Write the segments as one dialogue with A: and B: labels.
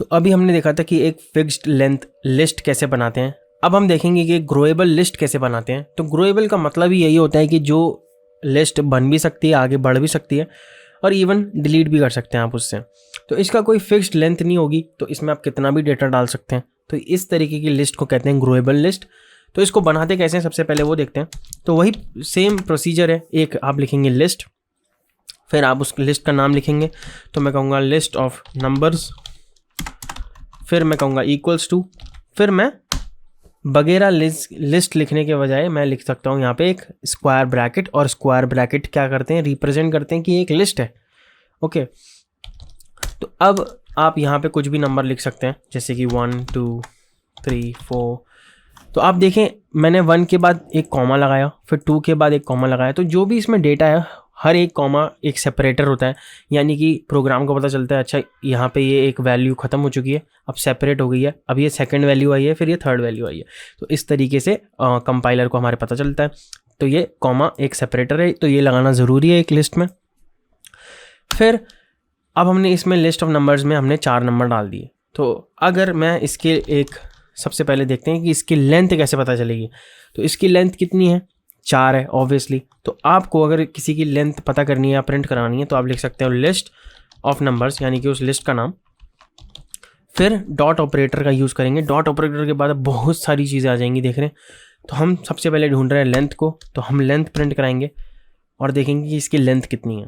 A: तो अभी हमने देखा था कि एक फिक्स्ड लेंथ लिस्ट कैसे बनाते हैं। अब हम देखेंगे कि ग्रोएबल लिस्ट कैसे बनाते हैं। तो ग्रोएबल का मतलब ही यही होता है कि जो लिस्ट बन भी सकती है, आगे बढ़ भी सकती है और इवन डिलीट भी कर सकते हैं आप उससे। तो इसका कोई फिक्स्ड लेंथ नहीं होगी, तो इसमें आप कितना भी डेटा डाल सकते हैं। तो इस तरीके की लिस्ट को कहते हैं ग्रोएबल लिस्ट। तो इसको बनाते कैसे हैं सबसे पहले वो देखते हैं। तो वही सेम प्रोसीजर है, एक आप लिखेंगे लिस्ट, फिर आप उस लिस्ट का नाम लिखेंगे। तो मैं कहूँगा लिस्ट ऑफ नंबर्स, फिर मैं कहूँगा इक्वल्स टू, फिर मैं वगैरह लिस्ट लिखने के बजाय मैं लिख सकता हूँ यहाँ पे एक स्क्वायर ब्रैकेट। और स्क्वायर ब्रैकेट क्या करते हैं, रिप्रेजेंट करते हैं कि एक लिस्ट है। ओके, तो अब आप यहाँ पे कुछ भी नंबर लिख सकते हैं, जैसे कि 1 2 3 4। तो आप देखें मैंने 1 के बाद एक कॉमा लगाया, फिर 2 के बाद एक कॉमा लगाया। तो जो भी इसमें डेटा है हर एक कॉमा एक सेपरेटर होता है, यानी कि प्रोग्राम को पता चलता है अच्छा यहाँ पे ये एक वैल्यू ख़त्म हो चुकी है, अब सेपरेट हो गई है, अब ये सेकंड वैल्यू आई है, फिर ये थर्ड वैल्यू आई है। तो इस तरीके से कंपाइलर को हमारे पता चलता है। तो ये कॉमा एक सेपरेटर है, तो ये लगाना ज़रूरी है एक लिस्ट में। फिर अब हमने इसमें लिस्ट ऑफ नंबर्स में हमने 4 नंबर डाल दिए। तो अगर मैं इसके एक सबसे पहले देखते हैं कि इसकी लेंथ कैसे पता चलेगी। तो इसकी लेंथ कितनी है, 4 है ऑब्वियसली। तो आपको अगर किसी की लेंथ पता करनी है या प्रिंट करानी है तो आप लिख सकते हो लिस्ट ऑफ नंबर्स, यानी कि उस लिस्ट का नाम, फिर डॉट ऑपरेटर का यूज़ करेंगे। डॉट ऑपरेटर के बाद बहुत सारी चीज़ें आ जाएंगी देख रहे हैं। तो हम सबसे पहले ढूंढ रहे हैं लेंथ को, तो हम लेंथ प्रिंट कराएंगे और देखेंगे कि इसकी लेंथ कितनी है।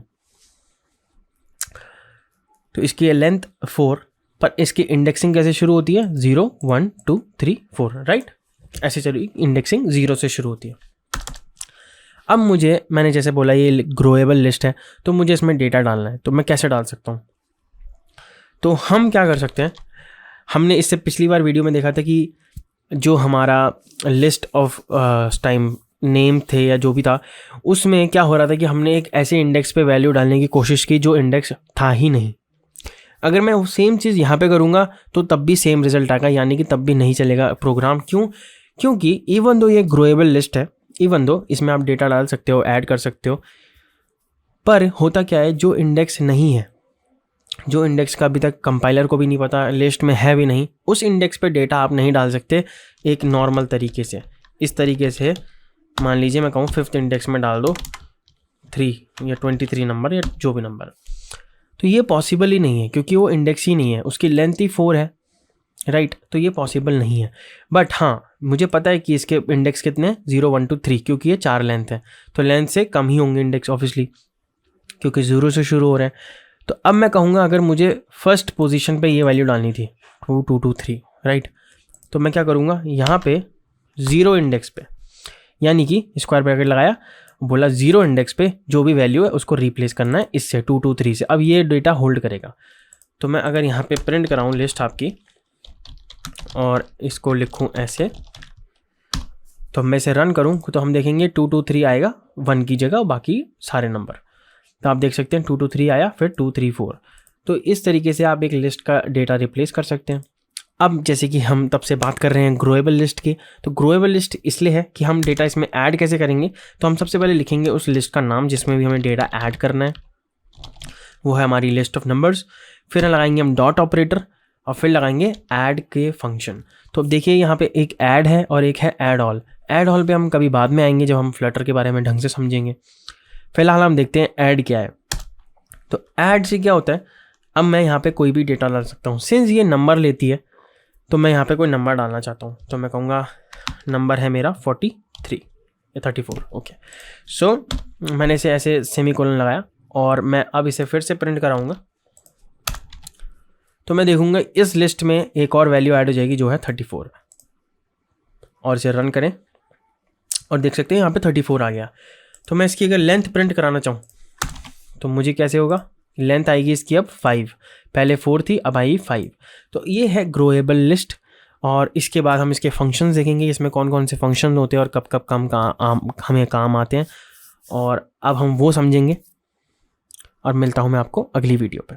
A: तो इसकी है लेंथ 4, पर इसकी इंडेक्सिंग कैसे शुरू होती है, 0 1 2 3 4, राइट। ऐसे चलिए इंडेक्सिंग 0 से शुरू होती है। अब मैंने जैसे बोला ये ग्रोएबल लिस्ट है, तो मुझे इसमें डेटा डालना है। तो मैं कैसे डाल सकता हूँ, तो हम क्या कर सकते हैं, हमने इससे पिछली बार वीडियो में देखा था कि जो हमारा लिस्ट ऑफ टाइम नेम थे या जो भी था, उसमें क्या हो रहा था कि हमने एक ऐसे इंडेक्स पे वैल्यू डालने की कोशिश की जो इंडेक्स था ही नहीं। अगर मैं वो सेम चीज़ यहाँ पे करूँगा तो तब भी सेम रिजल्ट आएगा, यानी कि तब भी नहीं चलेगा प्रोग्राम। क्योंकि इवन दो ये ग्रोएबल लिस्ट है, इवन दो इसमें आप डेटा डाल सकते हो, ऐड कर सकते हो, पर होता क्या है, जो इंडेक्स नहीं है, जो इंडेक्स का अभी तक कंपाइलर को भी नहीं पता, लिस्ट में है भी नहीं, उस इंडेक्स पे डेटा आप नहीं डाल सकते एक नॉर्मल तरीके से। इस तरीके से मान लीजिए मैं कहूँ 5th इंडेक्स में डाल दो 3 या 23 नंबर या जो भी नंबर, तो ये पॉसिबल ही नहीं है क्योंकि वो इंडेक्स ही नहीं है, उसकी लेंथ ही 4 है, राइट। तो ये पॉसिबल नहीं है। बट हाँ, मुझे पता है कि इसके इंडेक्स कितने हैं, 0 1 2 3, क्योंकि ये 4 लेंथ है, तो लेंथ से कम ही होंगे इंडेक्स ऑब्वियसली, क्योंकि 0 से शुरू हो रहे हैं। तो अब मैं कहूँगा अगर मुझे फर्स्ट पोजीशन पे ये वैल्यू डालनी थी 2 2 2 3, राइट, तो मैं क्या करूँगा, यहाँ पे 0 इंडेक्स पे, यानी कि स्क्वायर ब्रैकेट लगाया, बोला 0 इंडेक्स पे जो भी वैल्यू है उसको रिप्लेस करना है इससे 2 2 3 से। अब ये डेटा होल्ड करेगा। तो मैं अगर यहाँ पे प्रिंट कराऊँ लिस्ट आपकी और इसको लिखूँ ऐसे, तो मैं इसे रन करूँ तो हम देखेंगे 2 2 3 आएगा 1 की जगह, बाकी सारे नंबर। तो आप देख सकते हैं 2 2 3 आया, फिर 2 3 4। तो इस तरीके से आप एक लिस्ट का डेटा रिप्लेस कर सकते हैं। अब जैसे कि हम तब से बात कर रहे हैं ग्रोएबल लिस्ट की, तो ग्रोएबल लिस्ट इसलिए है कि हम डेटा इसमें ऐड कैसे करेंगे। तो हम सबसे पहले लिखेंगे उस लिस्ट का नाम जिसमें भी हमें डेटा ऐड करना है, वो है हमारी लिस्ट ऑफ नंबर्स। फिर लगाएंगे हम डॉट ऑपरेटर और फिर लगाएंगे ऐड के फंक्शन। तो अब देखिए यहाँ पे एक ऐड है और एक है ऐड ऑल। ऐड ऑल पे हम कभी बाद में आएंगे जब हम फ्लटर के बारे में ढंग से समझेंगे। फिलहाल हम देखते हैं ऐड क्या है। तो ऐड से क्या होता है, अब मैं यहाँ पे कोई भी डेटा डाल सकता हूँ। सिंस ये नंबर लेती है तो मैं यहाँ पे कोई नंबर डालना चाहता हूँ, तो मैं कहूँगा नंबर है मेरा 43 या 34। ओके, सो मैंने इसे ऐसे सेमीकोलन लगाया और मैं अब इसे फिर से प्रिंट कराऊंगा। तो मैं देखूंगा इस लिस्ट में एक और वैल्यू ऐड हो जाएगी जो है 34, और इसे रन करें और देख सकते हैं यहाँ पे 34 आ गया। तो मैं इसकी अगर लेंथ प्रिंट कराना चाहूँ तो मुझे कैसे होगा, लेंथ आएगी इसकी अब 5, पहले 4 थी अब आई 5। तो ये है ग्रोएबल लिस्ट। और इसके बाद हम इसके फंक्शंस देखेंगे, इसमें कौन कौन से फंक्शन होते हैं और कब कब हमें काम आते हैं, और अब हम वो समझेंगे। और मिलता हूँ मैं आपको अगली वीडियो पे।